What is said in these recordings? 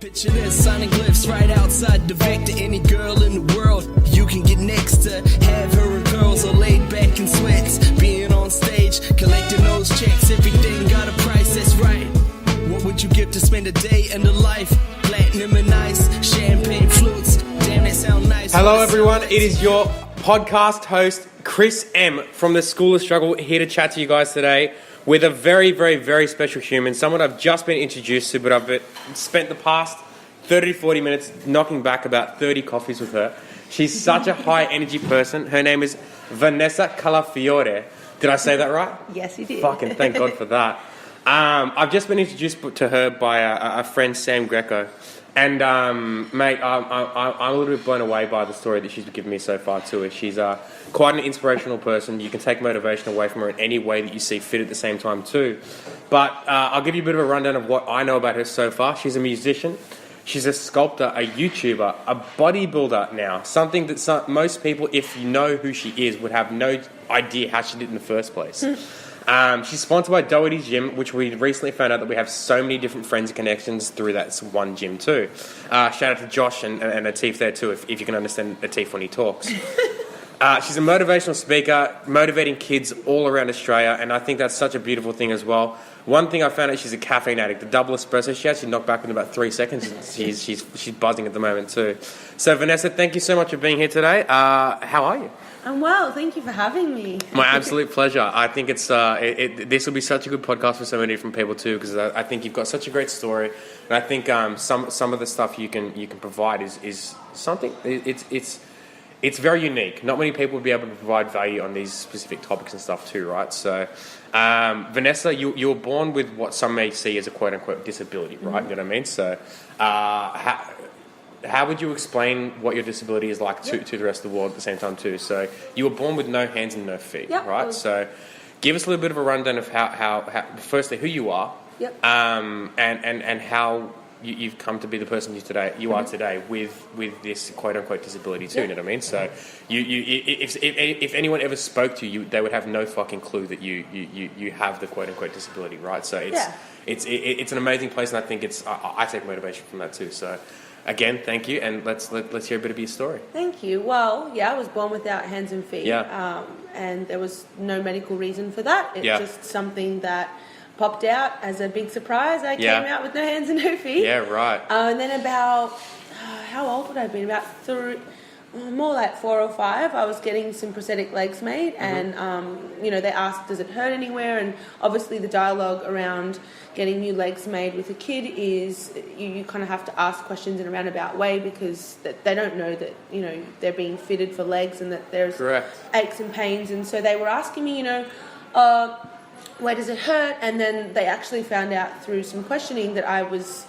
Picture this, signing glyphs right outside the vector. Any girl in the world you can get next to. Have her and girls are laid back in sweats. Being on stage, collecting those checks. Everything got a price, that's right. What would you give to spend a day in the life? Platinum and ice, champagne flutes. Damn, they sound nice. Hello everyone, it is your podcast host Chris M from the School of Struggle, here to chat to you guys today with a very, very, very special human, someone I've just been introduced to, but I've spent the past 30 to 40 minutes knocking back about 30 coffees with her. She's such a high energy person. Her name is Vanessa Calafiore. Did I say that right? Yes, you did. Fucking thank God for that. I've just been introduced to her by a friend, Sam Greco. And, mate, I'm a little bit blown away by the story that she's given me so far, too. She's quite an inspirational person. You can take motivation away from her in any way that you see fit at the same time, too. But I'll give you a bit of a rundown of what I know about her so far. She's a musician. She's a sculptor, a YouTuber, a bodybuilder now. Something that most people, if you know who she is, would have no idea how she did in the first place. She's sponsored by Doherty's Gym, which we recently found out that we have so many different friends and connections through that one gym too. Shout out to Josh and Atif there too, if you can understand Atif when he talks. She's a motivational speaker, motivating kids all around Australia, and I think that's such a beautiful thing as well. One thing I found out, she's a caffeine addict. The double espresso she actually knocked back in about 3 seconds. She's buzzing at the moment too. So Vanessa, thank you so much for being here today. How are you? I'm well. Thank you for having me. My absolute pleasure. I think it's this will be such a good podcast for so many different people too, because I think you've got such a great story, and I think some of the stuff you can provide is something. It's very unique. Not many people would be able to provide value on these specific topics and stuff too, right? So, Vanessa, you were born with what some may see as a quote unquote disability, right? Mm-hmm. You know what I mean? So, how would you explain what your disability is like to the rest of the world at the same time too? So you were born with no hands and no feet, right? So give us a little bit of a rundown of how firstly who you are, and how you've come to be the person you are today with this quote unquote disability too. You know what I mean? So if anyone ever spoke to you, they would have no fucking clue that you have the quote unquote disability, right? So it's an amazing place, and I think I take motivation from that too. So. Again, thank you, and let's hear a bit of your story. Thank you. Well, I was born without hands and feet, and there was no medical reason for that. It's just something that popped out as a big surprise. I came out with no hands and no feet. Yeah, right. And then about, how old would I have been? About more like 4 or 5, I was getting some prosthetic legs made, and they asked, does it hurt anywhere? And obviously the dialogue around getting new legs made with a kid is you kind of have to ask questions in a roundabout way, because they don't know that they're being fitted for legs and that there's aches and pains. And so they were asking me, where does it hurt? And then they actually found out through some questioning that I was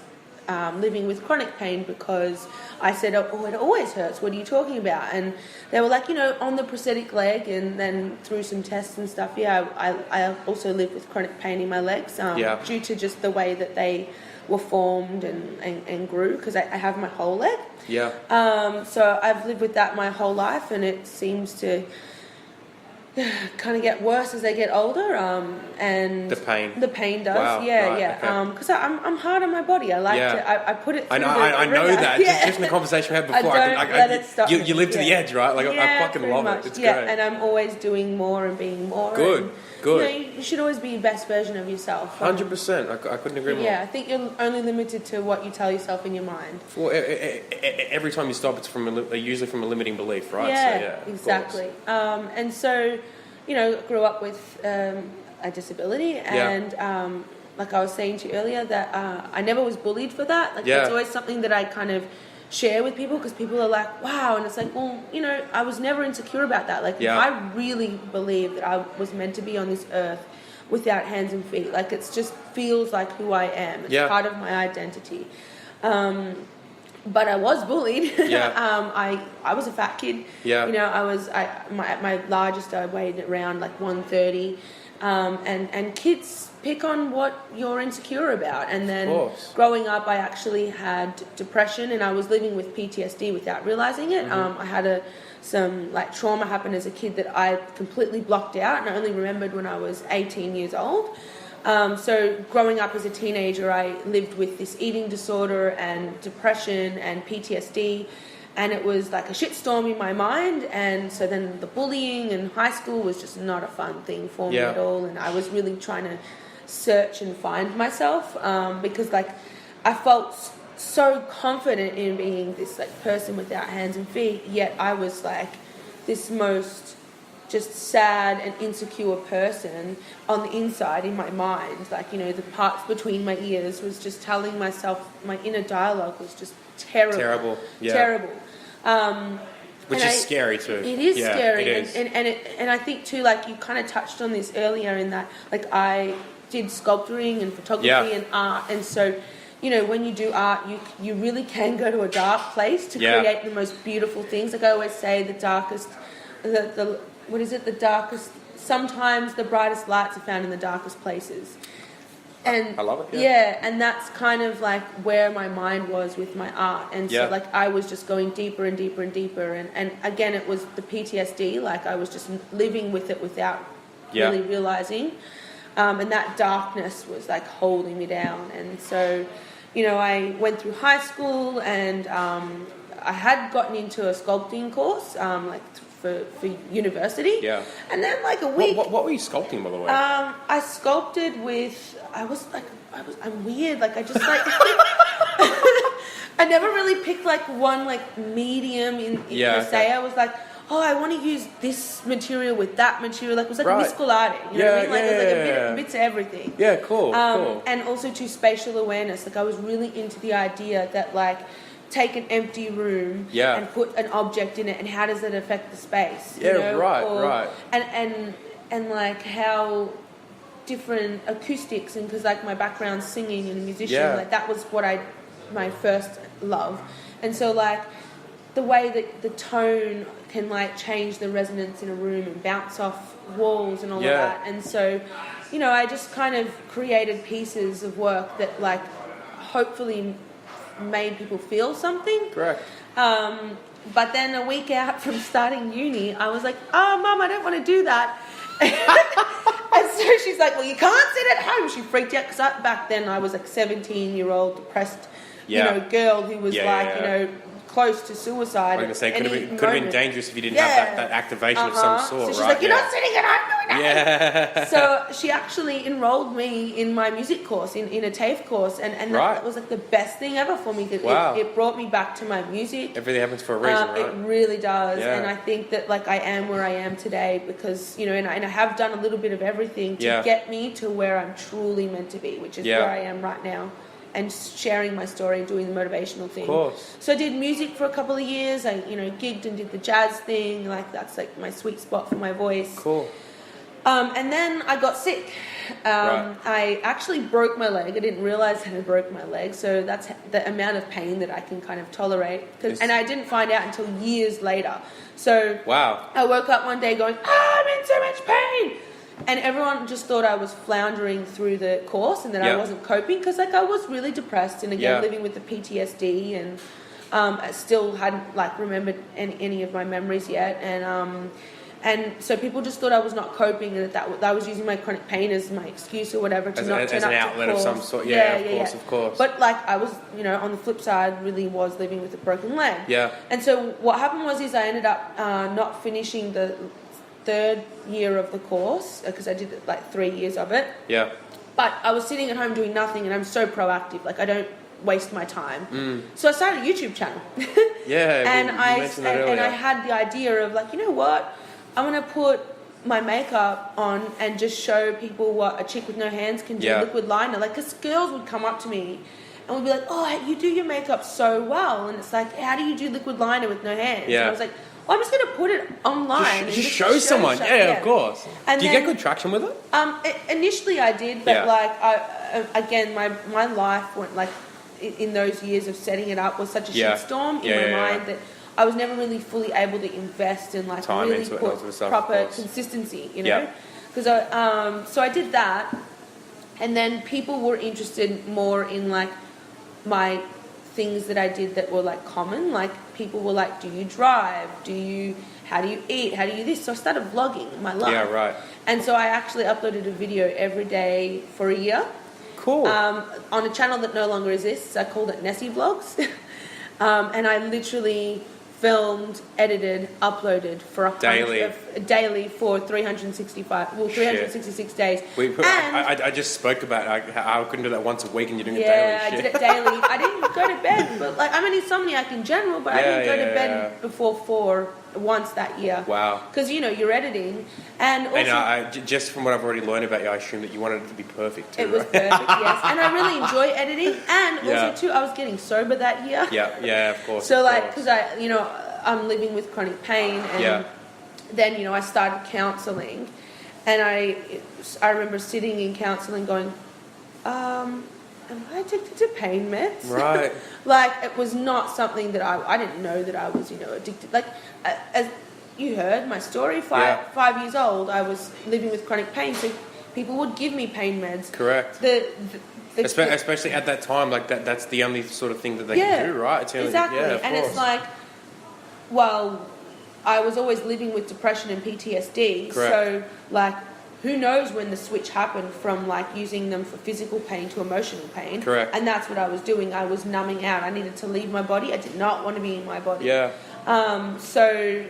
living with chronic pain, because I said, oh, it always hurts. What are you talking about? And they were like, on the prosthetic leg. And then through some tests and stuff, I also live with chronic pain in my legs due to just the way that they were formed and grew, because I have my whole leg. So I've lived with that my whole life, and it seems to kind of get worse as they get older, and the pain does. Wow. Because I'm hard on my body. I like to I put it through I know that. Just in the conversation we had before, I don't let it stop you live to the edge, right? Like I fucking love much. it. It's great. And I'm always doing more and being more. Good. You should always be your best version of yourself. 100%. I couldn't agree more. I think you're only limited to what you tell yourself in your mind. Well, every time you stop, it's usually from a limiting belief, right? Exactly. And so, grew up with a disability, and like I was saying to you earlier, that I never was bullied for that. It's always something that I kind of share with people, because people are like, wow, and it's like, well, I was never insecure about that. I really believe that I was meant to be on this earth without hands and feet. It just feels like who I am. It's part of my identity. But I was bullied. I was a fat kid. My largest, I weighed around 130. And kids pick on what you're insecure about. And then growing up, I actually had depression, and I was living with PTSD without realizing it. I had some trauma happen as a kid that I completely blocked out, and I only remembered when I was 18 years old. So growing up as a teenager, I lived with this eating disorder and depression and PTSD, and it was like a shitstorm in my mind. And so then the bullying in high school was just not a fun thing for me at all, and I was really trying to search and find myself, because like I felt so confident in being this like person without hands and feet, yet I was like this most just sad and insecure person on the inside in my mind. Like, you know, the parts between my ears was just telling myself, my inner dialogue was just terrible. Which is scary too. It is scary. It is. And I think too, like you kind of touched on this earlier in that, like I did sculpting and photography and art, and so, you know, when you do art, you really can go to a dark place to create the most beautiful things. Like I always say, the darkest, the darkest, sometimes the brightest lights are found in the darkest places. And I love it. Yeah, and that's kind of like where my mind was with my art. And so like I was just going deeper and deeper and deeper. And again, it was the PTSD, like I was just living with it without really realizing. And that darkness was like holding me down. And so, you know, I went through high school, and I had gotten into a sculpting course, like for university. Yeah. And then like a week. What were you sculpting, by the way? I sculpted with. I'm weird. Like I just like. I never really picked like one like medium in per se. I was like, oh, I want to use this material with that material. Like it was like mystical art. You know what I mean? Like it was like a bit to everything. Yeah, cool. And also to spatial awareness. Like I was really into the idea that like take an empty room and put an object in it, and how does it affect the space? Yeah, you know? Right. And like how different acoustics, and because like my background's singing and musician, like that was what my first love. And so like the way that the tone can like change the resonance in a room and bounce off walls and all of that. And so, you know, I just kind of created pieces of work that like hopefully made people feel something. Correct. But then a week out from starting uni, I was like, oh, Mum, I don't want to do that. And so she's like, well, you can't sit at home. She freaked out because back then I was like 17-year-old depressed, you know, girl who was you know, close to suicide. I was going to say, could have been dangerous if you didn't have that activation of some sort, so she's like, you're not sitting at home doing that. Yeah. So she actually enrolled me in my music course, in a TAFE course, and that was like the best thing ever for me. It brought me back to my music. Everything happens for a reason, right? It really does. Yeah. And I think that like I am where I am today because, you know, and I have done a little bit of everything to get me to where I'm truly meant to be, which is where I am right now. And sharing my story and doing the motivational thing. Of course. So I did music for a couple of years. I, you know, gigged and did the jazz thing. Like that's like my sweet spot for my voice. Cool. And then I got sick. I actually broke my leg. I didn't realize that I broke my leg. So that's the amount of pain that I can kind of tolerate. And I didn't find out until years later. So I woke up one day going, I'm in so much pain. And everyone just thought I was floundering through the course and that I wasn't coping because like I was really depressed and again living with the PTSD and I still hadn't like remembered any of my memories yet and so people just thought I was not coping and that I was using my chronic pain as my excuse or whatever to not turn up to an outlet of some sort. Of course. But like I was, you know, on the flip side really was living with a broken leg. Yeah. And so what happened was I ended up not finishing the third year of the course because I did like 3 years of it. Yeah. But I was sitting at home doing nothing and I'm so proactive. Like I don't waste my time. So I started a YouTube channel. And I had the idea of like, you know what? I'm going to put my makeup on and just show people what a chick with no hands can do, liquid liner. Like, because girls would come up to me and would be like, oh, you do your makeup so well. And it's like, how do you do liquid liner with no hands? Yeah. And I was like, well, I'm just going to put it online. Just show someone. Yeah, of course. And do you get good traction with it? Initially I did, but again, my life went like in those years of setting it up was such a shitstorm in my mind that I was never really fully able to invest in like time really put proper consistency, you know? Because so I did that, and then people were interested more in like my things that I did that were like common. Like people were like, do you drive? How do you eat? How do you this? So I started vlogging my life. Yeah, right. And so I actually uploaded a video every day for a year. Cool. On a channel that no longer exists. I called it Nessie Vlogs. And I literally filmed, edited, uploaded for daily for 366 days. I just spoke about how I couldn't do that once a week, and you're doing it daily. Yeah, I did it daily. I didn't go to bed, but like I'm an insomniac in general, but I didn't go to bed before 4 once that year. Wow. Because you're editing, and also just from what I've already learned about you, I assume that you wanted it to be perfect too. It was perfect, yes, and I really enjoy editing, and also too, I was getting sober that year. Yeah, of course. So because I'm living with chronic pain, and then I started counselling, and I remember sitting in counselling going, am I addicted to pain meds? Right. Like it was not something that I didn't know that I was addicted. Like as you heard my story, 5 years old, I was living with chronic pain, so people would give me pain meds. Correct. Especially at that time, like that's the only sort of thing that they can do, right? It's exactly. And it's like, well, I was always living with depression and PTSD. Correct. So like, who knows when the switch happened from like using them for physical pain to emotional pain. Correct. And that's what I was doing. I was numbing out. I needed to leave my body. I did not want to be in my body. Yeah. So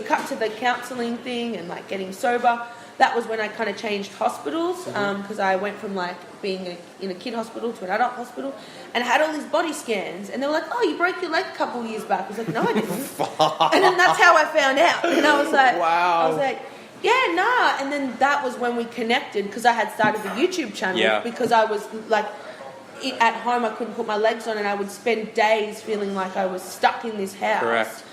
cut to the counselling thing and like getting sober. That was when I kind of changed hospitals, because I went from like being in a kid hospital to an adult hospital, and I had all these body scans, and they were like, "Oh, you broke your leg a couple of years back." I was like, "No, I didn't." And then that's how I found out, and I was like, "Wow!" I was like, "Yeah, nah." And then that was when we connected, because I had started the YouTube channel because I was like, at home I couldn't put my legs on, and I would spend days feeling like I was stuck in this house. Correct.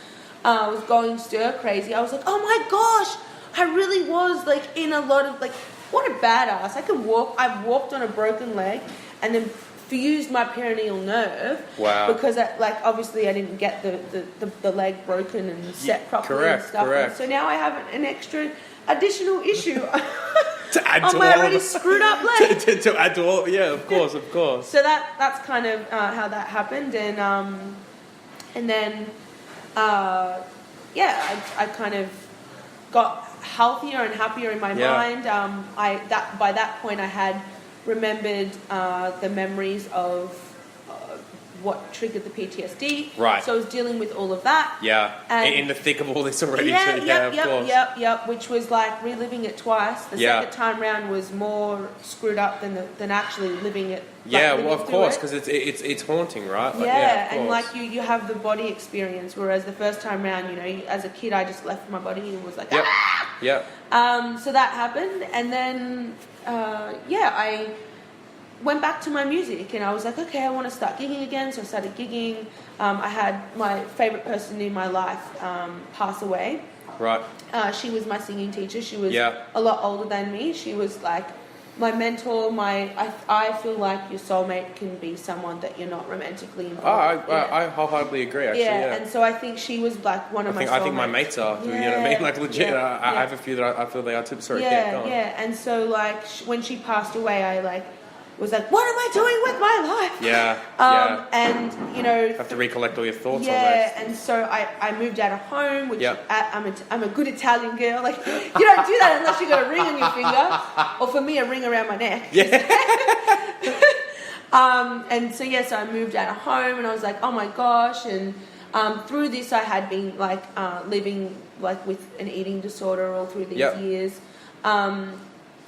I was going stir crazy. I was like, "Oh my gosh." I really was like in a lot of like, what a badass. I could walk. I've walked on a broken leg and then fused my perineal nerve. Wow. Because obviously I didn't get the leg broken and set properly and stuff. Correct. And so now I have an additional issue to add on to my all already screwed up leg. to add to all, of course. So that's kind of how that happened, and then I kind of got healthier and happier in my mind. By that point I had remembered the memories of what triggered the PTSD. Right. So I was dealing with all of that. Yeah. And in the thick of all this already. Yep. Which was like reliving it twice. The second time round was more screwed up than actually living it. Of course, because it's haunting, right? Like, and like you have the body experience, whereas the first time round, as a kid, I just left my body and was like, So that happened, and then I went back to my music, and I was like, okay, I want to start gigging again. So I started gigging. I had my favorite person in my life pass away. Right. She was my singing teacher. She was a lot older than me. She was like my mentor. I feel like your soulmate can be someone that you're not romantically involved. I wholeheartedly agree. Actually, and so I think she was like one of my soulmates. I think my mates are. You know what I mean? Like legit. I have a few that I feel they are too. Sorry, keep going. And so like when she passed away, I was like, what am I doing with my life? And you have to recollect all your thoughts on that. And so I moved out of home, which I'm a good Italian girl. Like, you don't do that unless you got a ring on your finger, or for me, a ring around my neck. And so so I moved out of home, and I was like, oh my gosh. And through this, I had been like living like with an eating disorder all through these years.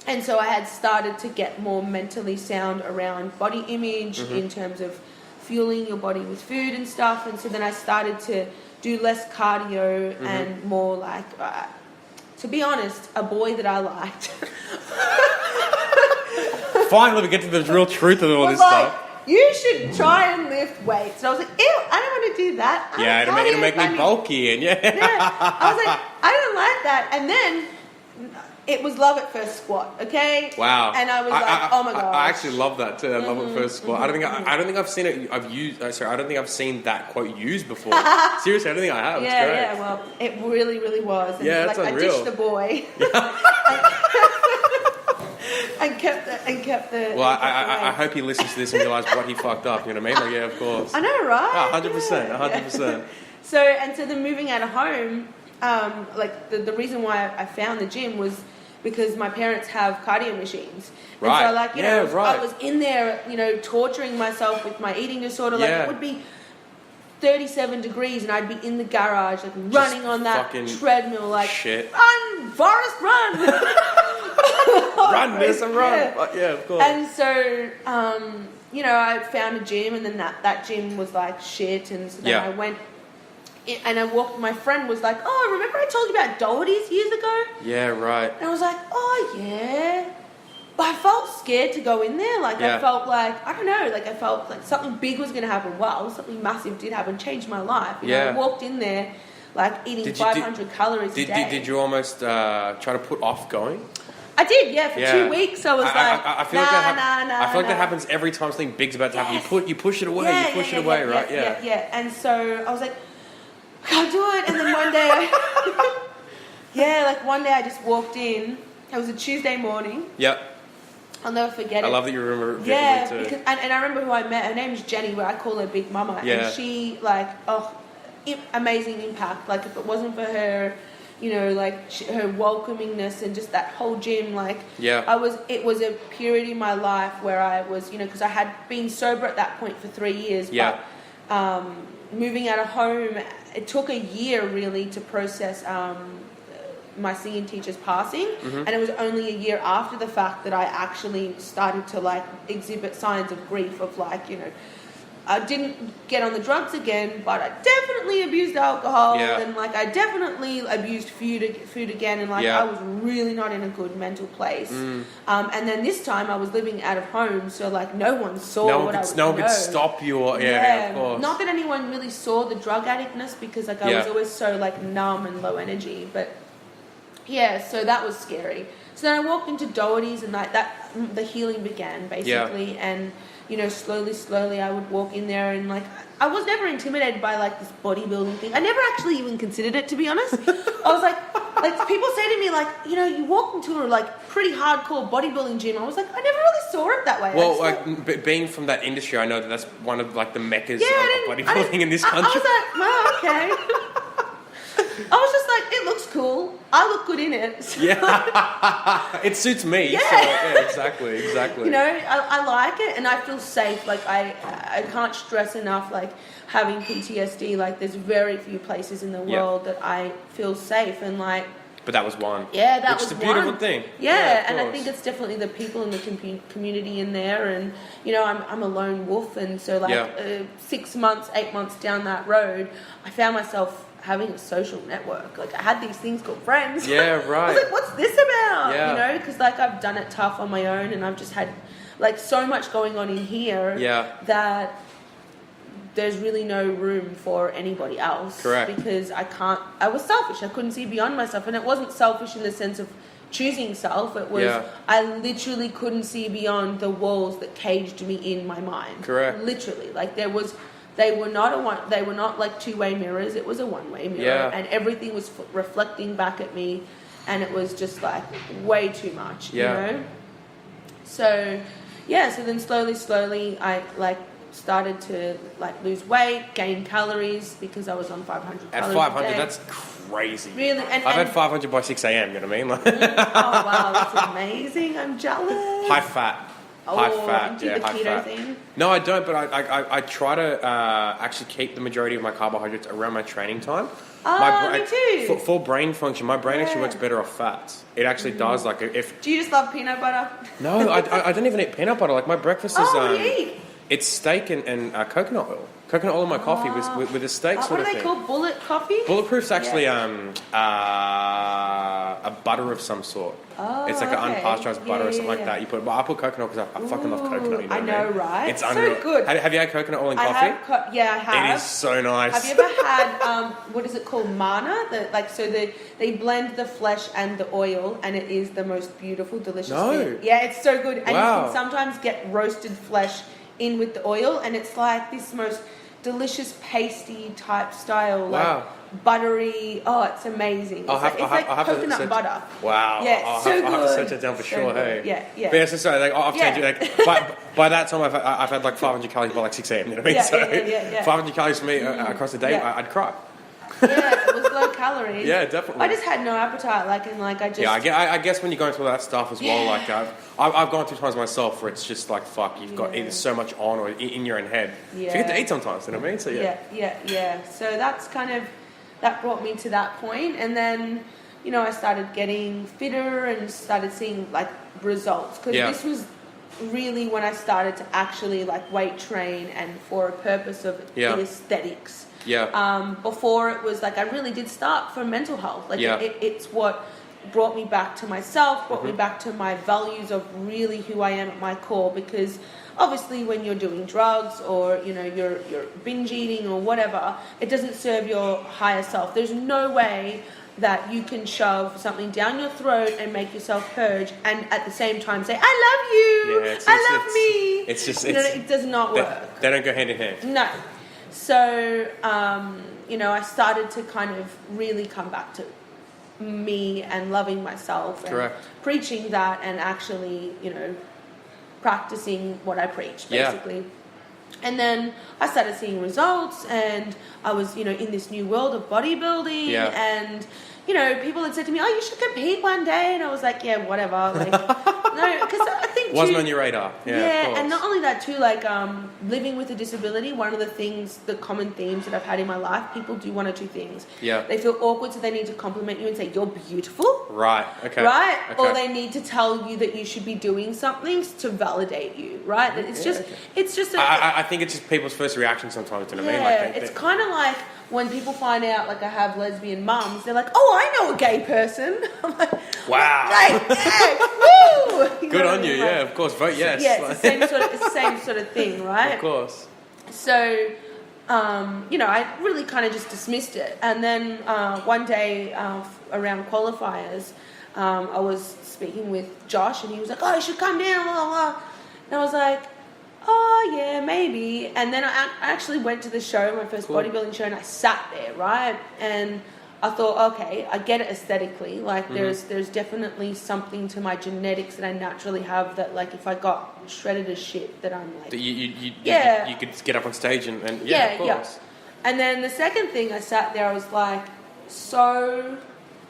And so I had started to get more mentally sound around body image in terms of fueling your body with food and stuff. And so then I started to do less cardio and more like, to be honest, a boy that I liked. Finally, we get to the real truth of all this stuff. You should try and lift weights. And I was like, ew, I don't want to do that. It'll make me bulky. And I was like, I don't like that. And then it was love at first squat, okay? Wow. And I was like, oh my god. I actually love that too. Love at first squat. I don't think I've seen it. I don't think I've seen that quote used before. Seriously, I don't think I have. It's great. Yeah. Well, it really, really was. And it's unreal. I ditched the boy. and kept the. Well, I hope he listens to this and realizes what he fucked up. You know what I mean? Like, yeah, of course. I know, right? 100%, 100%. So then moving out of home, like the reason why I found the gym was because my parents have cardio machines. And Right. so like, I was in there, torturing myself with my eating disorder. Like it would be 37 degrees and I'd be in the garage, like running on that treadmill, like, shit. Run, Forrest, run! Run, Nessa, run! Yeah, of course. And so, I found a gym and then that gym was like shit. And so then I went and I walked, my friend was like, oh, remember I told you about Doherty's years ago? Yeah, right. And I was like, oh, yeah. But I felt scared to go in there. Like, I felt like, I don't know, like I felt like something big was going to happen. Well, something massive did happen, changed my life. I walked in there, like, eating 500 calories a day. Did you almost try to put off going? I did, for 2 weeks. I was I feel like that happens every time something big's about to happen. You push it away, right? Yeah. And so I was like, I can't do it. And then one day, one day I just walked in. It was a Tuesday morning. Yep. I'll never forget it. I love that you remember vividly too. And I remember who I met. Her name's Jenny, but I call her Big Mama. Yeah. And she, amazing impact. Like, if it wasn't for her, her welcomingness and just that whole gym, it was a period in my life where I was, because I had been sober at that point for 3 years. Yeah. But moving out of home, it took a year really to process my singing teacher's passing, and it was only a year after the fact that I actually started to exhibit signs of grief of I didn't get on the drugs again, but I definitely abused alcohol, and I definitely abused food again, and I was really not in a good mental place. And then this time I was living out of home, so no one saw what I was doing. No one could stop you. Of course. Not that anyone really saw the drug addictness because I was always so numb and low energy, but so that was scary. So then I walked into Doherty's and the healing began basically, and slowly I would walk in there and I was never intimidated by this bodybuilding thing. I never actually even considered it, to be honest. I was like people say to me you walked into a pretty hardcore bodybuilding gym. I was like, I never really saw it that way. Well, being from that industry, I know that's one of the meccas of bodybuilding in this country. I was like, well, okay. I was just like, it looks cool. I look good in it. So. Yeah. It suits me. Yeah. So, exactly. I like it and I feel safe. I can't stress enough, having PTSD. There's very few places in the world that I feel safe and But that was one. Yeah, that was one. Which is a beautiful thing. Yeah, and I think it's definitely the people in the community in there. And, I'm a lone wolf. And so 6 months, 8 months down that road, I found myself having a social network. I had these things called friends. Yeah, right. I was like, what's this about? Yeah. Because I've done it tough on my own and I've just had so much going on in here that there's really no room for anybody else. Correct. Because I was selfish. I couldn't see beyond myself. And it wasn't selfish in the sense of choosing self. It was, I literally couldn't see beyond the walls that caged me in my mind. Correct. Literally. They were not two-way mirrors. It was a one-way mirror, and everything was reflecting back at me, and it was just way too much, you know. So then slowly, I started to lose weight, gain calories because I was on 500 calories. At 500, a day. that's crazy. Really, I've had 500 by 6 a.m. You know what I mean? Oh wow, that's amazing! I'm jealous. High fat. High fat, do the keto thing? No, I don't, but I try to actually keep the majority of my carbohydrates around my training time. Me too. For brain function, my brain actually works better off fats. It actually does. Do you just love peanut butter? No, I don't even eat peanut butter. My breakfast is what do you eat? It's steak and coconut oil. Coconut oil in my coffee with a steak sort of thing. What are they called? Bullet coffee? Bulletproof's actually a butter of some sort. Oh, it's an unpasteurized butter or something like that. I put coconut because I fucking love coconut. You know I know, right? It's so unreal. Good. Have you had coconut oil in coffee? I have. It is so nice. Have you ever had what is it called, mana? They blend the flesh and the oil, and it is the most beautiful, delicious thing. Yeah, it's so good. And you can sometimes get roasted flesh in with the oil, and it's this most delicious pasty type style, Wow. like buttery. Oh, it's amazing. It's like coconut butter. Wow. Yeah, I'll so have to good. search it down for So sure. good. Hey. Yeah. But yeah, so sorry. Like, I've Yeah. changed. Like, by that time, I've had like 500 calories by like 6 a.m. You know what I mean? Yeah. 500 calories for me across the day, Yeah. I'd cry. Yeah, it was low calories. Yeah, definitely. I just had no appetite. I guess when you're going through that stuff as well, like I've gone through times myself where it's just like fuck, you've got it's so much on or in your own head. Yeah. Forget to eat sometimes. You know what I mean? So Yeah. So that's kind of that brought me to that point, and then I started getting fitter and started seeing like results, because this was really when I started to actually like weight train and for a purpose of the aesthetics. Yeah. Before it was like I really did start for mental health. Like it's what brought me back to myself, brought me back to my values of really who I am at my core. Because obviously when you're doing drugs or you're binge eating or whatever, it doesn't serve your higher self. There's no way that you can shove something down your throat and make yourself purge and at the same time say, I love you, I love me. It's just, it does not work. They don't go hand in hand. No. So, I started to kind of really come back to me and loving myself. Correct. And preaching that and actually, practicing what I preach, basically. Yeah. And then I started seeing results, and I was, in this new world of bodybuilding. Yeah. And, people had said to me, oh, you should compete one day. And I was like, yeah, whatever. Like, no, because I think wasn't on your radar. Yeah, and not only that too, like living with a disability, one of the common themes that I've had in my life, people do one or two things. Yeah. They feel awkward, so they need to compliment you and say, you're beautiful. Right, okay. Right? Okay. Or they need to tell you that you should be doing something to validate you, right? It's just I think it's just people's first reaction sometimes, you know what I mean? Like it's kind of like when people find out, like, I have lesbian mums, they're like, oh, I know a gay person. I'm like, wow. Like, yeah, woo! Good on you, yeah, of course, vote yes. Yeah, it's the same sort of thing, right? Of course. So, I really kind of just dismissed it. And then one day around qualifiers, I was speaking with Josh, and he was like, oh, you should come down, blah, blah, blah. And I was like, oh, yeah, maybe. And then I actually went to the show, my first bodybuilding show, and I sat there, right? And I thought, okay, I get it aesthetically. Like, there's definitely something to my genetics that I naturally have that, like, if I got shredded as shit, that I'm like... That you could get up on stage and of course. Yeah. And then the second thing, I sat there, I was like, so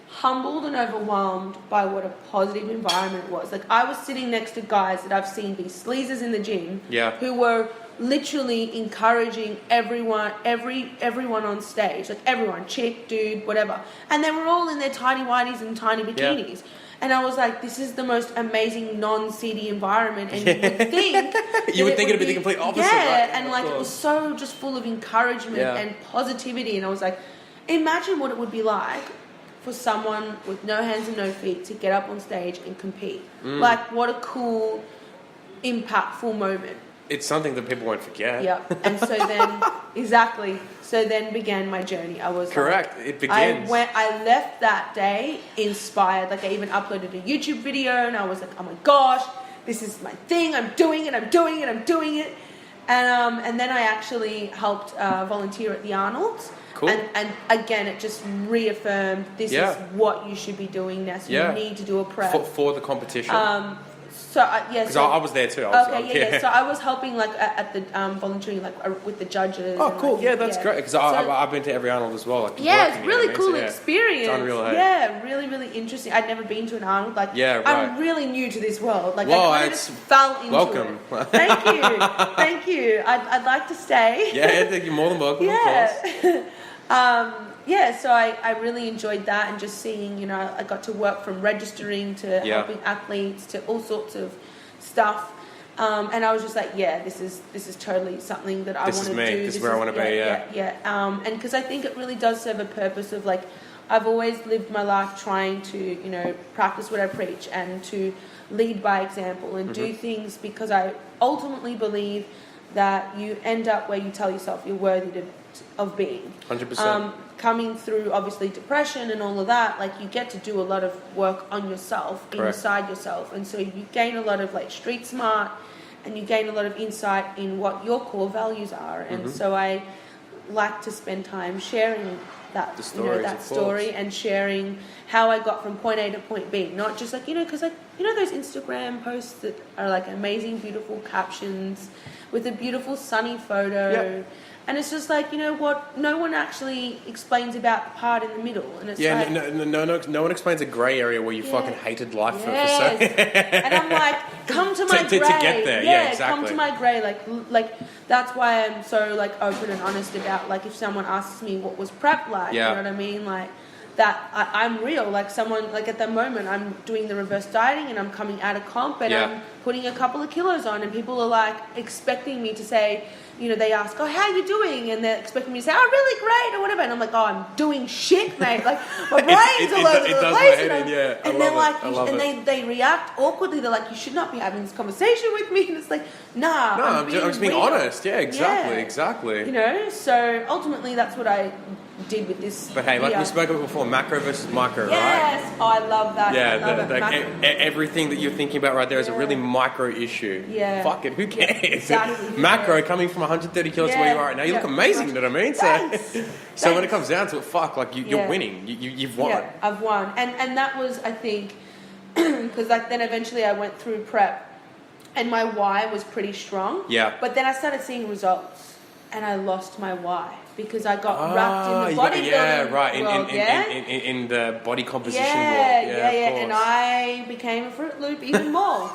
humbled and overwhelmed by what a positive environment was. Like, I was sitting next to guys that I've seen be sleazers in the gym, who were literally encouraging everyone on stage, like everyone, chick, dude, whatever, and they were all in their tiny whities and tiny bikinis. And I was like, this is the most amazing non-seedy environment, and you would think it'd be the complete opposite, right? Yeah, and like it was so just full of encouragement and positivity, and I was like, imagine what it would be like for someone with no hands and no feet to get up on stage and compete. Like, what a cool, impactful moment. It's something that people won't forget. Yeah. And so then, exactly. So then began my journey. I was correct. It begins. I left that day inspired. Like, I even uploaded a YouTube video, and I was like, oh my gosh, this is my thing. I'm doing it. And then I actually helped volunteer at the Arnold's. Cool. And again, it just reaffirmed this is what you should be doing now. So you need to do a prep for the competition. Because I was there too. So I was helping like at the volunteering like with the judges. Oh, cool! Like, yeah, that's great. Because I've been to every Arnold as well. Like, it's really cool experience. It's unreal. Yeah, really, really interesting. I'd never been to an Arnold. Like, I'm really new to this world. Like, whoa, I kind of just fell into welcome. it. Thank you. I'd like to stay. Yeah, you're more than welcome. Of course. So I really enjoyed that, and just seeing, I got to work from registering to helping athletes to all sorts of stuff. And I was just like, this is totally something that I want to do. This is where I want to be. And because I think it really does serve a purpose of, like, I've always lived my life trying to, practice what I preach and to lead by example and do things because I ultimately believe that you end up where you tell yourself you're worthy of being. 100%. Coming through, obviously, depression and all of that, like, you get to do a lot of work on yourself, inside yourself. And so you gain a lot of, like, street smart and you gain a lot of insight in what your core values are. And so I like to spend time sharing that, story and sharing how I got from point A to point B. Not just like, because those Instagram posts that are like amazing, beautiful captions with a beautiful sunny photo. Yep. And it's just like, no one actually explains about the part in the middle. And it's like... no one explains a grey area where you fucking hated life for so... And I'm like, come to my grey. To get there, yeah, exactly. Come to my grey. Like that's why I'm so, like, open and honest about, like, if someone asks me what was prep like, you know what I mean? Like, that I'm real. Like, someone, like, at the moment, I'm doing the reverse dieting and I'm coming out of comp and I'm putting a couple of kilos on, and people are, like, expecting me to say... they ask, oh, how are you doing? And they're expecting me to say, oh, really great, or whatever. And I'm like, oh, I'm doing shit, mate. Like, my brain's all over the place. And they're like, and they react awkwardly. They're like, you should not be having this conversation with me. And it's like, nah. No, I'm just being honest. Yeah, exactly. So ultimately that's what I did with this. But hey, like we spoke about before, macro versus micro, right? Yes, I love that. Yeah, everything that you're thinking about right there is a really micro issue. Yeah. Fuck it, who cares? Exactly. Macro coming from 130 kilos to where you are right now, you look amazing, you know what I mean? So when it comes down to it, you're winning. You've won. Yeah, I've won. And that was, I think, because like then eventually I went through prep and my why was pretty strong. Yeah. But then I started seeing results and I lost my why. Because I got wrapped in the bodybuilding world, in the body composition world. And I became a Fruit Loop even more.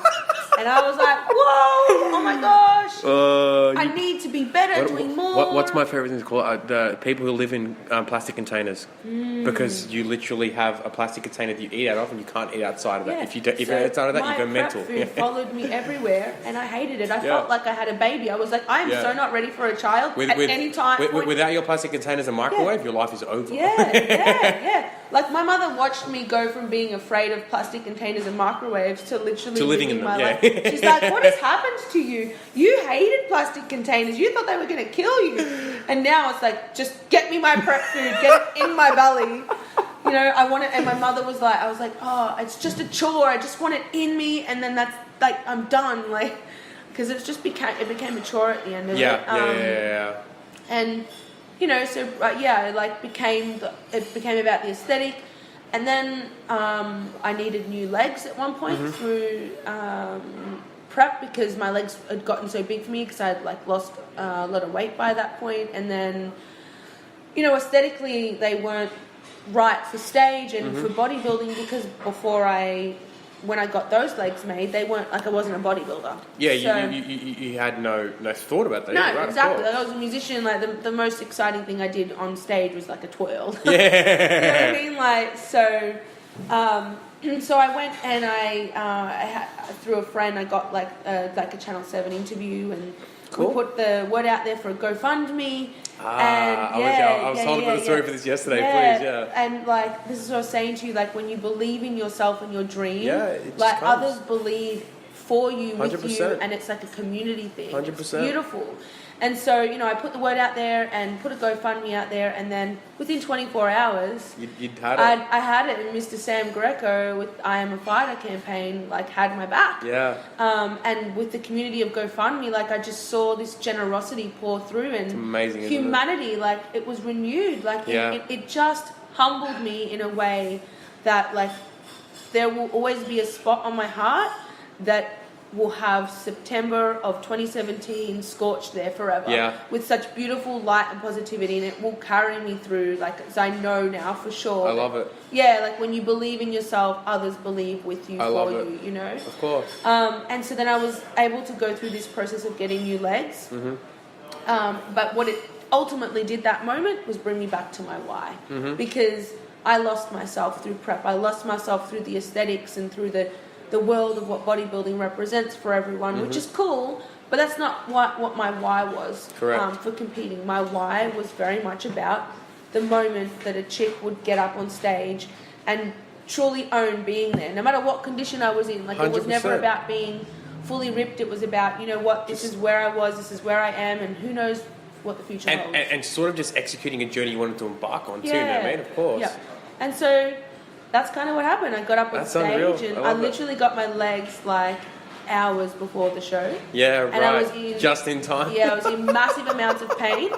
And I was like, whoa, oh my gosh, I need to be better, doing more. What's my favorite thing to call it? The people who live in plastic containers. Because you literally have a plastic container that you eat out of and you can't eat outside of that. If you're outside of that, you go mental. My prep food followed me everywhere and I hated it. I felt like I had a baby. I was like, I am so not ready for a child at any time. Without your plastic containers and microwave, your life is over. Yeah. Like my mother watched me go from being afraid of plastic containers and microwaves to literally living in them. My life. She's like, what has happened to you? You hated plastic containers. You thought they were going to kill you. And now it's like, just get me my prep food. Get it in my belly. I want it. And my mother was like, I was like, oh, it's just a chore. I just want it in me. And then that's like, I'm done. Like, because it became a chore at the end of it. Yeah. And, it became about the aesthetic. And then I needed new legs at one point through prep because my legs had gotten so big for me because I had lost a lot of weight by that point. And then, aesthetically they weren't right for stage and for bodybuilding because when I got those legs made, they weren't I wasn't a bodybuilder. Yeah, so, you had no thought about that. No, right, exactly. I was a musician. The most exciting thing I did on stage was like a twirl. Yeah. You know what I mean? So I went and I through a friend I got a Channel 7 interview and we put the word out there for a GoFundMe. I was told about a story for this yesterday, please, And this is what I was saying to you, when you believe in yourself and your dream, it just comes. others believe for you, 100%. with you, and it's like a community thing. 100%. It's beautiful. And so, I put the word out there and put a GoFundMe out there, and then within 24 hours, you'd had it. I had it, and Mr. Sam Greco with I Am a Fighter campaign, had my back. Yeah. And with the community of GoFundMe, I just saw this generosity pour through, and it's amazing, humanity, it was renewed. It just humbled me in a way that, there will always be a spot on my heart that will have September of 2017 scorched there forever with such beautiful light and positivity, and it will carry me through, as I know now for sure. I love it. Yeah, when you believe in yourself, others believe with you, you know? Of course. And so then I was able to go through this process of getting new legs. But what it ultimately did that moment was bring me back to my why. Because I lost myself through prep. I lost myself through the aesthetics and through the world of what bodybuilding represents for everyone, which is cool, but that's not what my why was. Correct. For competing. My why was very much about the moment that a chick would get up on stage and truly own being there, no matter what condition I was in. It was never about being fully ripped. It was about, this is where I was, this is where I am, and who knows what the future holds. And sort of just executing a journey you wanted to embark on too, you know what I mean? Of course. Yeah. And so that's kind of what happened. I got up on stage and I literally got my legs hours before the show. Yeah, And I was just in time. Yeah, I was in massive amounts of pain.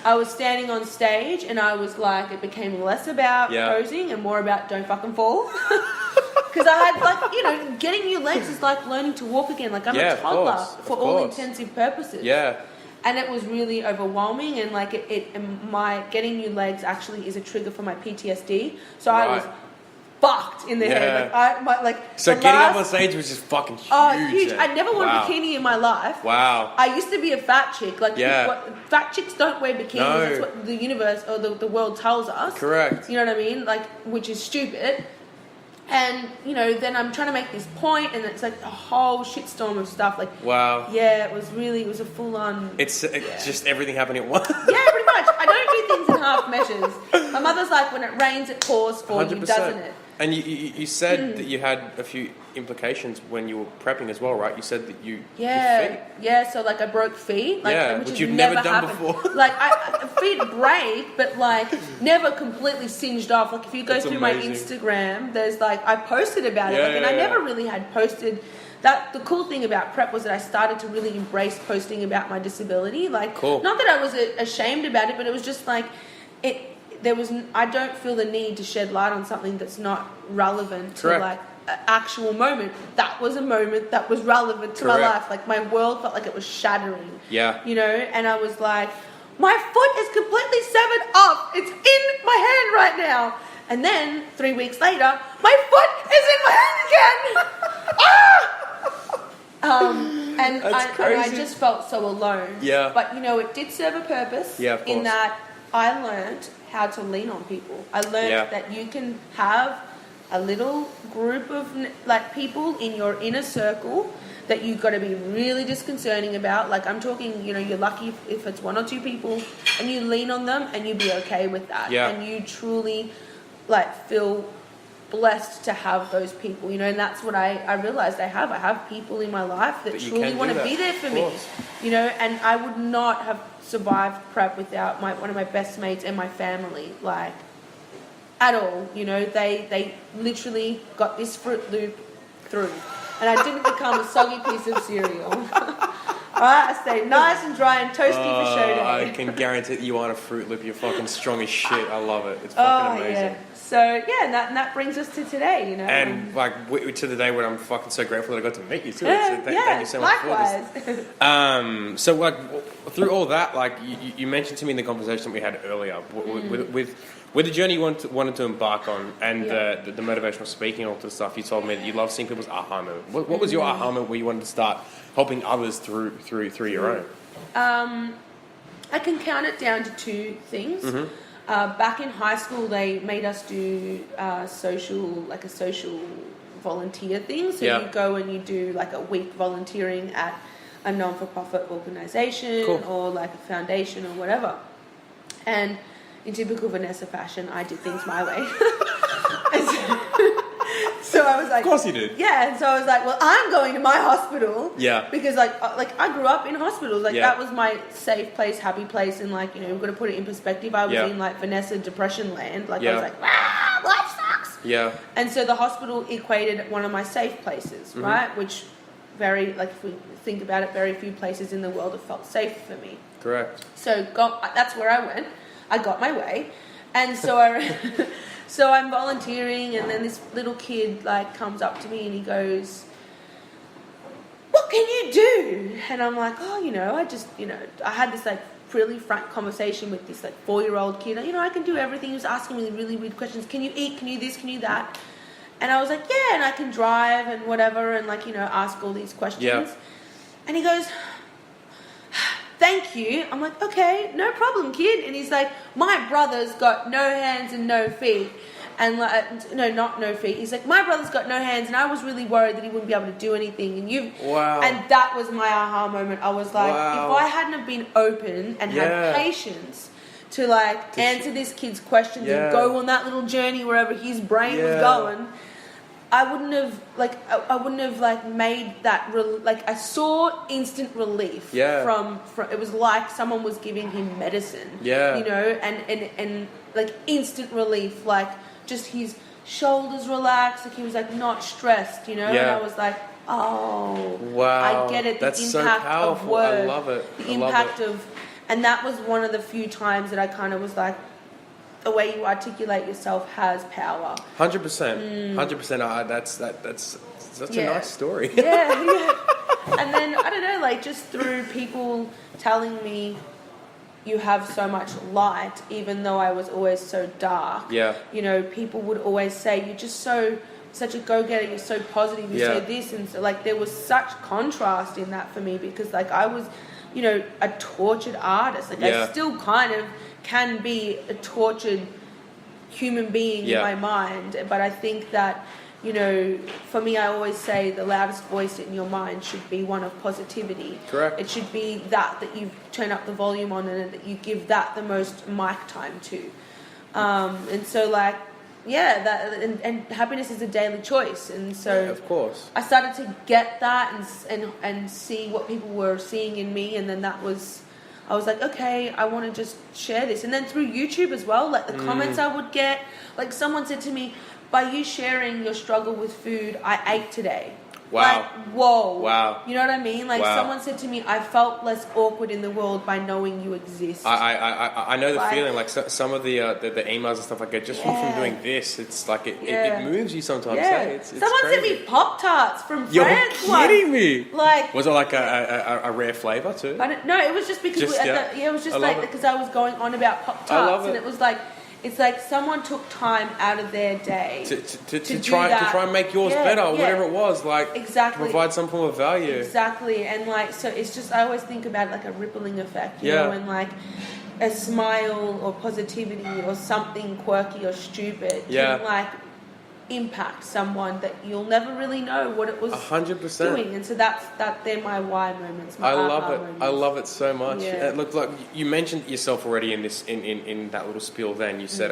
I was standing on stage and I was like, it became less about posing and more about don't fucking fall. Because I had like, getting new legs is like learning to walk again. Like I'm a toddler for all intensive purposes. Yeah. And it was really overwhelming, and like my getting new legs actually is a trigger for my PTSD. So I was fucked in the head. So getting up on stage was just fucking huge. Oh, huge! I never worn a bikini in my life. Wow. I used to be a fat chick. Like fat chicks don't wear bikinis. No. That's what the universe or the world tells us. Correct. You know what I mean? Like, which is stupid. And, then I'm trying to make this point, and it's like a whole shitstorm of stuff. Like, wow. Yeah, it was a full on. It's just everything happening at once. Yeah, pretty much. I don't do things in half measures. My mother's like, when it rains, it pours for 100%. You, doesn't it? And you said that you had a few implications when you were prepping as well, right? You said that you feet. Yeah. So like I broke feet, like which you've never done before. Like feet break, but like never completely singed off. Like if you go through my Instagram, there's like I posted about it, and I never really had posted. That the cool thing about prep was that I started to really embrace posting about my disability. Like, not that I was ashamed about it, but it was just like it. I don't feel the need to shed light on something that's not relevant to like an actual moment. That was a moment that was relevant to my life. Like my world felt like it was shattering. Yeah. And I was like, my foot is completely severed off. It's in my hand right now. And then 3 weeks later, my foot is in my hand again. And I just felt so alone. Yeah. But it did serve a purpose. Yeah, of course. In that I learned how to lean on people. I learned that you can have a little group of like people in your inner circle that you've got to be really disconcerting about. Like I'm talking, you're lucky if it's 1 or 2 people and you lean on them and you be okay with that. Yeah. And you truly like feel blessed to have those people, and that's what I realized I have people in my life that truly want to be there for me, and I would not have survived prep without one of my best mates and my family, like at all. They literally got this Fruit Loop through, and I didn't become a soggy piece of cereal. Alright, I stayed nice and dry and toasty for show day. I can guarantee that you aren't a Fruit Loop. You're fucking strong as shit. I love it. It's fucking amazing. Yeah. So and that brings us to today, And like to the day when I'm fucking so grateful that I got to meet you too. So thank you so much for this. So like through all that, like you mentioned to me in the conversation we had earlier with the journey you wanted to embark on and the motivational speaking and all this stuff. You told me that you love seeing people's aha moment. What was your aha moment where you wanted to start helping others through your own? I can count it down to 2 things. Mm-hmm. Back in high school, they made us do a social volunteer thing. So you go and you do like a week volunteering at a non-for-profit organisation or like a foundation or whatever. And in typical Vanessa fashion, I did things my way. So I was like, of course you did. Yeah, and so I was like, well, I'm going to my hospital. Yeah. Because like I grew up in hospitals. Like that was my safe place, happy place, and like we've got to put it in perspective. I was in like Vanessa depression land. Like I was like, life sucks. Yeah. And so the hospital equated one of my safe places, right? Which if we think about it, very few places in the world have felt safe for me. Correct. So that's where I went. I got my way, and so So I'm volunteering, and then this little kid like comes up to me and he goes, "What can you do?" And I'm like, "Oh, I just, I had this like really frank conversation with this like 4-year-old kid. I can do everything." He was asking me really weird questions. Can you eat? Can you this? Can you that? And I was like, "Yeah," and I can drive and whatever, and like ask all these questions. Yeah. And he goes, "Thank you." I'm like, "Okay, no problem, kid." And he's like, "My brother's got no hands and no feet." And like, no feet. He's like, "My brother's got no hands, and I was really worried that he wouldn't be able to do anything." And and that was my aha moment. I was like, if I hadn't have been open and had patience to like answer this kid's questions and go on that little journey wherever his brain was going, I wouldn't have like made that I saw instant relief from it was like someone was giving him medicine. And like instant relief, like just his shoulders relaxed, like he was like not stressed, and I was like, oh, Wow. I get it. The That's so impact of powerful. word, I love it. the I love impact it. of, and that was one of the few times that I kind of was like, the way you articulate yourself has power. 100%. 100%. That's such a nice story. Yeah. And then, I don't know, like, just through people telling me you have so much light, even though I was always so dark. Yeah. You know, people would always say, you're just such a go-getter, you're so positive, you say this. And so, like, there was such contrast in that for me because, like, I was, you know, a tortured artist. Like, I still kind of can be a tortured human being in my mind. But I think that, you know, for me, I always say the loudest voice in your mind should be one of positivity. Correct. It should be that you turn up the volume on and that you give that the most mic time to. And so, like, that and happiness is a daily choice. And so, of course, I started to get that and see what people were seeing in me, and then I was like, okay, I want to just share this. And then through YouTube as well, like the comments I would get, like someone said to me, by you sharing your struggle with food, I ate today. Wow. Like, whoa. Wow. You know what I mean? Like someone said to me, I felt less awkward in the world by knowing you exist. I know the feeling. Like some of the emails and stuff I get just from doing this. It's like it moves you sometimes. Yeah. It's Someone crazy. sent me Pop-Tarts from You're France. kidding me? Like, was it like a rare flavour too? no, it was just because it was just like because I was going on about Pop-Tarts, and it was like, it's like someone took time out of their day to try and make yours better, whatever it was, like to provide some form of value. Exactly, and like so, it's just I always think about it like a rippling effect, you know, and like a smile or positivity or something quirky or stupid can like impact someone that you'll never really know what it was 100%. doing, and so they're my why moments. My I love it. moments. I love it so much. Yeah. It looked like you mentioned yourself already in this in that little spiel. Then you said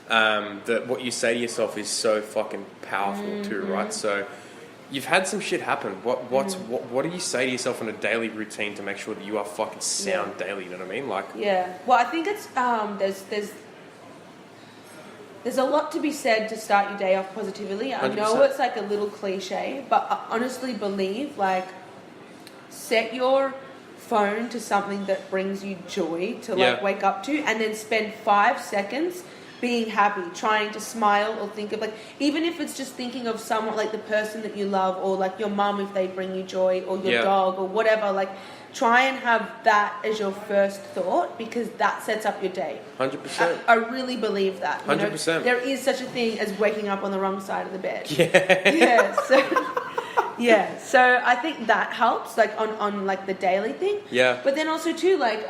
that what you say to yourself is so fucking powerful too, right? So you've had some shit happen. What do you say to yourself in a daily routine to make sure that you are fucking sound daily? You know what I mean? Like well, I think it's there's a lot to be said to start your day off positively. I 100%. know it's like a little cliche, but I honestly believe, like, set your phone to something that brings you joy to like wake up to, and then spend 5 seconds being happy, trying to smile or think of, like, even if it's just thinking of someone, like the person that you love, or like your mum if they bring you joy, or your dog or whatever, like try and have that as your first thought, because that sets up your day. 100%. I really believe that. 100%. There is such a thing as waking up on the wrong side of the bed. So I think that helps, like on like the daily thing. But then also too, like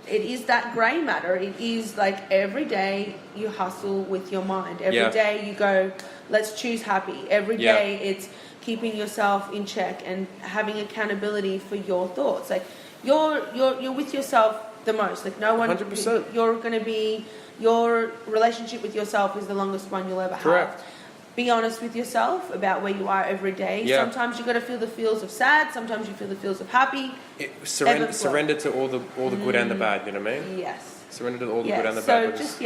it is that grey matter. It is like every day you hustle with your mind. Every day you go, let's choose happy. Every day it's keeping yourself in check and having accountability for your thoughts. Like you're with yourself the most. Like no one. 100%. You're going to be. Your relationship with yourself is the longest one you'll ever have. Be honest with yourself about where you are every day. Sometimes you got to feel the feels of sad. Sometimes you feel the feels of happy. Surrender to all the good and the bad. You know what I mean? Yes. Surrender to all the good and the bad. So just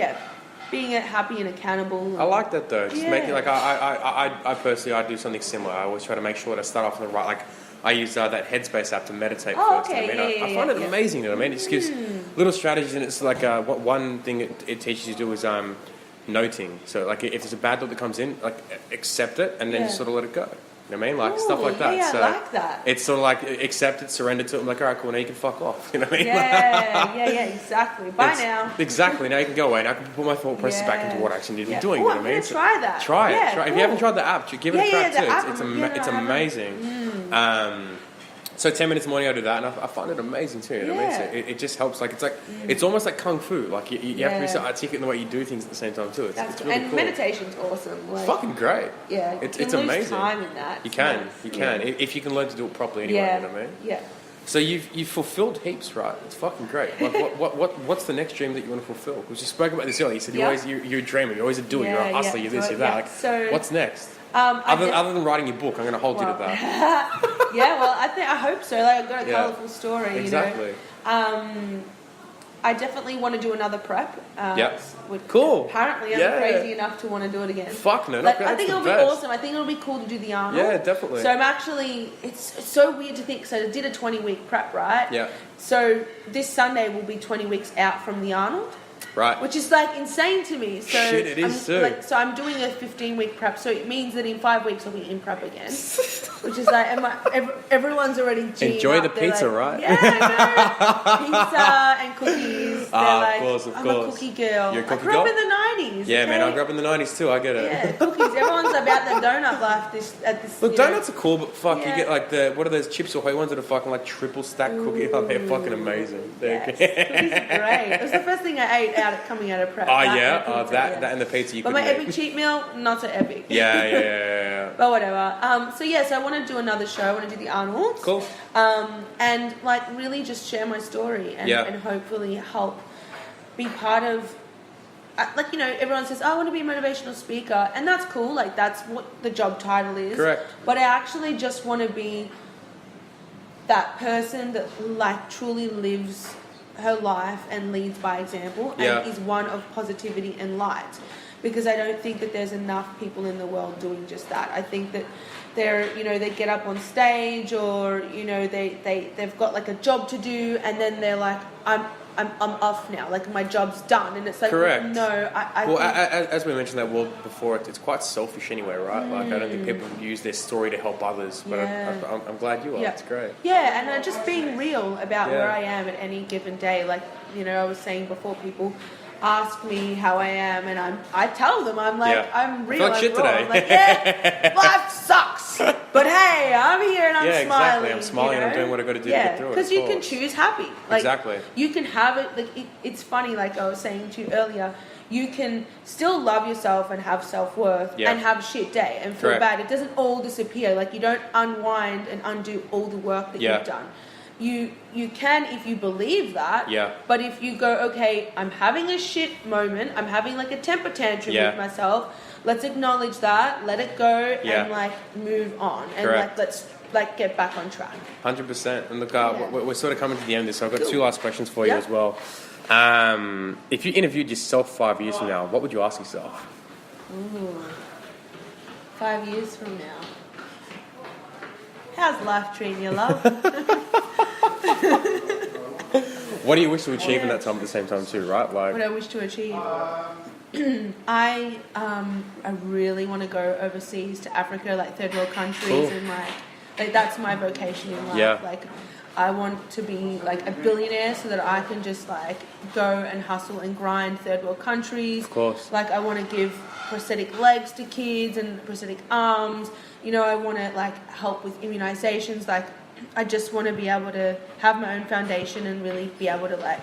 being happy and accountable. I like that though. Just make it like I personally I do something similar. I always try to make sure that I start off on the right. Like I use that Headspace app to meditate first. Okay. You know what I mean? I find it amazing. You know what I mean? It just gives little strategies, and it's like what one thing it teaches you to do is noting. So like if there's a bad thought that comes in, like accept it and then just sort of let it go. You know what I mean? Like stuff like that. Yeah, so I like that. It's sort of like accept it, surrender to it. I'm like, all right, cool. Now you can fuck off. You know what I mean? Yeah, exactly. Bye now. Exactly. Now you can go away. Now I can put my thought process back into what I actually need to be doing. Oh, you know I'm what I mean? gonna try that. Try it. Yeah, Try it. If you haven't tried the app, give it a crack too. It's amazing. So 10 minutes in the morning I do that, and I find it amazing too. You know what I mean? So it just helps. Like it's almost like kung fu. Like you have to be so articulate in the way you do things at the same time too. It's really cool. Meditation's awesome. Like, it's fucking great. Yeah, it's amazing. Time in that. You can if you can learn to do it properly. Anyway, you know what I mean? Yeah. So you've fulfilled heaps, right? It's fucking great. Like what's the next dream that you want to fulfill? Because you spoke about this earlier. You said you're a dreamer. You're always a doer. You're a hustler. You're this. You're that. Like, so what's next? Other than writing your book, I'm going to hold you to that. Well, I hope so. Like I've got a colourful story. Exactly. You know? I I definitely want to do another prep. Cool. Apparently, I'm crazy enough to want to do it again. Fuck no, like, I think it'll be awesome. I think it'll be cool to do the Arnold. Yeah, definitely. So I'm actually, it's so weird to think. So I did a 20-week prep, right? Yeah. So this Sunday will be 20 weeks out from the Arnold. Right. Which is like insane to me. So shit, it is too. So I'm doing a 15-week prep, so it means that in 5 weeks I'll be in prep again. Which is like, everyone's already G'ing enjoy the up. They're pizza, like, right? Yeah, I know. Pizza and cookies. They're like, of course. I'm a cookie girl. You're a cookie I grew up girl? in the 90s. Yeah, okay? man, I grew up in the 90s too. I get it. Yeah, cookies. Everyone's about the donut life at this. Look, donuts are cool, but fuck, Yeah. you get like what are those Chips Ahoy ones that are fucking like triple stack cookies? Oh, they're fucking amazing. Yes, cookies are great. It was the first thing I ate coming out of prep. Oh yeah, that and the pizza you but could my epic cheat meal, not so epic. Yeah. But whatever. So I want to do another show. I want to do the Arnold. Cool. And like really just share my story and hopefully help be part of. Like, everyone says, I want to be a motivational speaker, and that's cool. Like that's what the job title is. Correct. But I actually just want to be that person that like truly lives her life and leads by example and is one of positivity and light, because I don't think that there's enough people in the world doing just that. I think that they get up on stage or they've got like a job to do, and then they're like, I'm off now, like my job's done, and it's like, correct. No, I well, think, as we mentioned that word before, it's quite selfish anyway, right? Like I don't think people use their story to help others, but I'm glad you are. It's great. Yeah, and just being real about where I am at any given day. Like I was saying before, people ask me how I am, and I tell them I'm like I'm real. Like shit today. I'm like life sucks, but hey, I'm here and I'm smiling. Exactly. I'm smiling and I'm doing what I got to do to get through it. Because you can choose happy. Like, exactly. You can have it. Like it's funny. Like I was saying to you earlier, you can still love yourself and have self-worth and have a shit day and feel bad. It doesn't all disappear. Like you don't unwind and undo all the work that you've done. You can if you believe that. Yeah. But if you go, okay, I'm having a shit moment. I'm having like a temper tantrum with myself. Let's acknowledge that. Let it go and like move on and like let's like get back on track. 100%. And look, we're sort of coming to the end of this. So I've got two last questions for you as well. If you interviewed yourself 5 years from now, what would you ask yourself? Ooh. 5 years from now. How's life treating you, love? What do you wish to achieve in that time at the same time too, right? Like what I wish to achieve. I really want to go overseas to Africa, like third world countries, and like that's my vocation in life. Yeah. Like I want to be like a billionaire so that I can just like go and hustle and grind third world countries. Of course. Like I want to give prosthetic legs to kids and prosthetic arms. I want to like help with immunizations. Like I just want to be able to have my own foundation and really be able to like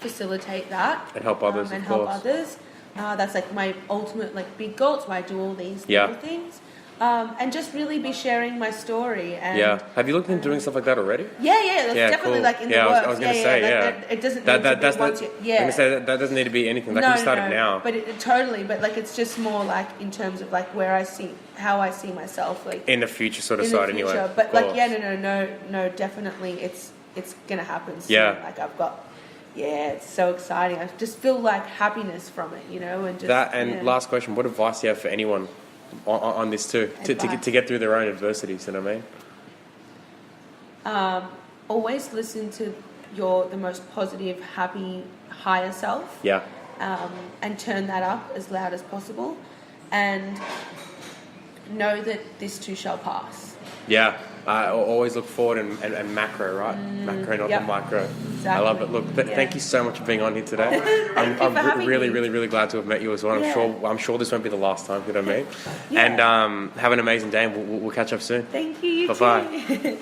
facilitate that and help others. And help others. That's like my ultimate like big goal. That's why I do all these little things. And just really be sharing my story. And, have you looked into doing stuff like that already? That's definitely like in the works. I was going to say, it doesn't need to be once you... I'm going to say that doesn't need to be anything. That can be started now. But totally, but like it's just more like in terms of like how I see myself. Like in the future sort of side anyway. But like, no, definitely it's going to happen soon. Yeah. Like I've got... Yeah, it's so exciting. I just feel like happiness from it, and just... That, and last question, what advice do you have for anyone on this too, to get through their own adversities, you know what I mean? Always listen to the most positive, happy, higher self. Yeah. And turn that up as loud as possible, and know that this too shall pass. Yeah. Always look forward and macro, right? Macro, not the micro. Exactly. I love it. Look, thank you so much for being on here today. I'm really, really, really glad to have met you as well. I'm sure this won't be the last time, you know what I mean? Yeah. And have an amazing day, and we'll catch up soon. Thank you. Bye-bye.